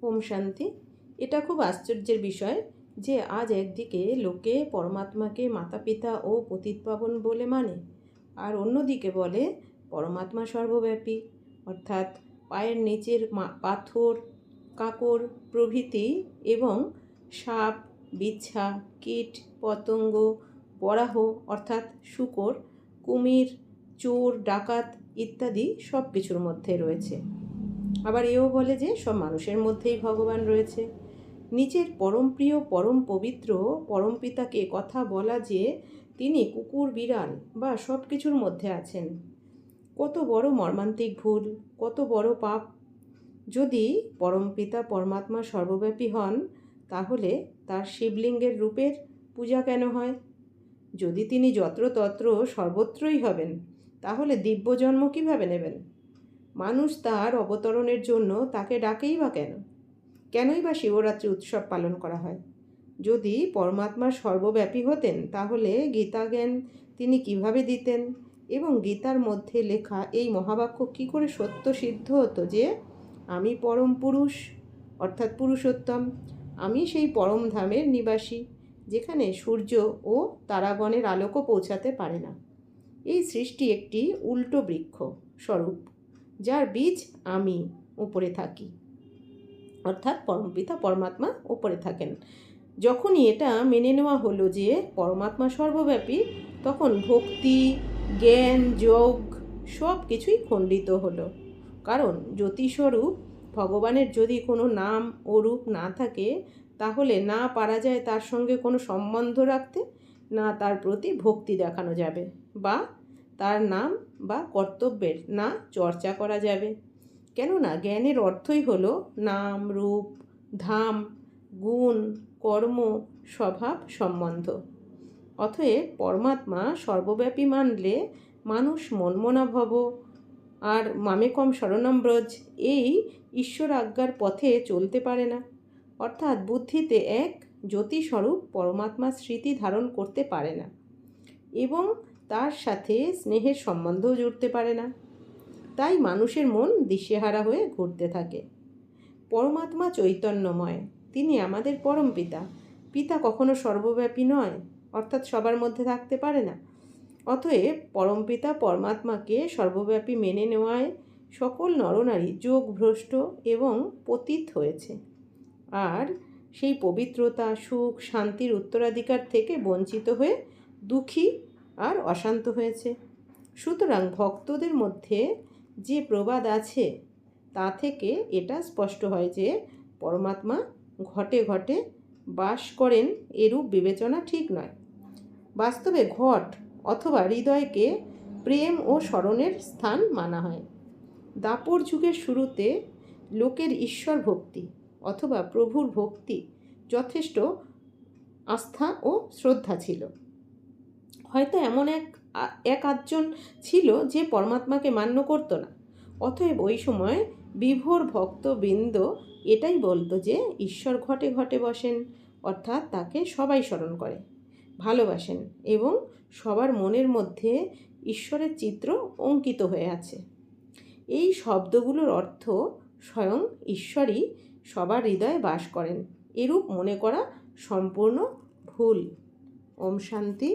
ওম শান্তি। এটা খুব আশ্চর্যের বিষয় যে আজ একদিকে লোকে পরমাত্মাকে মাতা পিতা ও পতিতপাবন বলে মানে, আর অন্যদিকে বলে পরমাত্মা সর্বব্যাপী, অর্থাৎ পায়ের নিচের পাথর, কাঁকর প্রভৃতি এবং সাপ, বিচ্ছা, কীট, পতঙ্গ, বরাহ অর্থাৎ শূকর, কুমির, চোর, ডাকাত ইত্যাদি সব কিছুর মধ্যে রয়েছে। আবার এও বলে যে সব মানুষের মধ্যেই ভগবান রয়েছে। নিজের পরম প্রিয় পরম পবিত্র পরম পিতাকে কথা বলা যে তিনি কুকুর, বিড়াল বা সব কিছুর মধ্যে আছেন, কত বড় মর্মান্তিক ভুল, কত বড় পাপ। যদি পরমপিতা পরমাত্মা সর্বব্যাপী হন, তাহলে তার শিবলিঙ্গের রূপের পূজা কেন হয়? যদি তিনি যত্রতত্র সর্বত্রই হবেন, তাহলে দিব্য জন্ম কীভাবে নেবেন? মানুষ তার অবতরণের জন্য তাকে ডাকেই বা কেন? কেনই বা শিবরাত্রি উৎসব পালন করা হয়? যদি পরমাত্মা সর্বব্যাপী হতেন, তাহলে গীতা জ্ঞান তিনি কিভাবে দিতেন, এবং গীতার মধ্যে লেখা এই মহাবাক্য কী করে সত্য সিদ্ধ হতো যে আমি পরম পুরুষ অর্থাৎ পুরুষোত্তম, আমি সেই পরম ধামের নিবাসী, যেখানে সূর্য ও তারাগণের আলোকও পৌঁছাতে পারে না। এই সৃষ্টি একটি উল্টো বৃক্ষ স্বরূপ, যার বীজ আমি উপরে থাকি, অর্থাৎ পরমপিতা পরমাত্মা উপরে থাকেন। যখনই এটা মেনে নেওয়া হলো যে পরমাত্মা সর্বব্যাপী, তখন ভক্তি, জ্ঞান, যোগ সব কিছুই খণ্ডিত হলো। কারণ জ্যোতিস্বরূপ ভগবানের যদি কোনো নাম ও রূপ না থাকে, তাহলে না পারা যায় তার সঙ্গে কোনো সম্বন্ধ রাখতে, না তার প্রতি ভক্তি দেখানো যাবে, বা তার নাম বা কর্তব্যের না চর্চা করা যাবে। কেননা জ্ঞানের অর্থই হলো নাম, রূপ, ধাম, গুণ, কর্ম, স্বভাব, সম্বন্ধ। অতএব পরমাত্মা সর্বব্যাপী মানলে মানুষ মনমনা ভব আর মামেকম শরণম ব্রজ এই ঈশ্বর আজ্ঞার পথে চলতে পারে না, অর্থাৎ বুদ্ধিতে এক জ্যোতিস্বরূপ পরমাত্মার স্মৃতি ধারণ করতে পারে না, এবং তার সাথে স্নেহের সম্বন্ধও জুড়তে পারে না। তাই মানুষের মন দিশেহারা হয়ে ঘুরতে থাকে। পরমাত্মা চৈতন্যময়, তিনি আমাদের পরম পিতা। পিতা কখনো সর্বব্যাপী নয়, অর্থাৎ সবার মধ্যে থাকতে পারে না। অতএব পরমপিতা পরমাত্মাকে সর্বব্যাপী মেনে নেওয়ায় সকল নরনারী যোগভ্রষ্ট এবং পতিত হয়েছে, আর সেই পবিত্রতা, সুখ, শান্তির উত্তরাধিকার থেকে বঞ্চিত হয়ে দুঃখী আর অশান্ত হয়েছে। সুতরাং ভক্তদের মধ্যে যে প্রবাদ আছে, তা থেকে এটা স্পষ্ট হয় যে পরমাত্মা ঘটে ঘটে বাস করেন, এরূপ বিবেচনা ঠিক নয়। বাস্তবে ঘট অথবা হৃদয়কে প্রেম ও স্মরণের স্থান মানা হয়। দাপর যুগের শুরুতে লোকের ঈশ্বর ভক্তি অথবা প্রভুর ভক্তি যথেষ্ট আস্থা ও শ্রদ্ধা ছিল। হয়তো এমন এক আধজন ছিল যে পরমাত্মাকে মান্য করতো না। অতএব ওই সময় বিভোর ভক্তবৃন্দ এটাই বলতো যে ঈশ্বর ঘটে ঘটে বসেন, অর্থাৎ তাকে সবাই স্মরণ করে, ভালোবাসেন, এবং সবার মনের মধ্যে ঈশ্বরের চিত্র অঙ্কিত হয়ে আছে। এই শব্দগুলোর অর্থ স্বয়ং ঈশ্বরই সবার হৃদয়ে বাস করেন, এরূপ মনে করা সম্পূর্ণ ভুল। ওম শান্তি।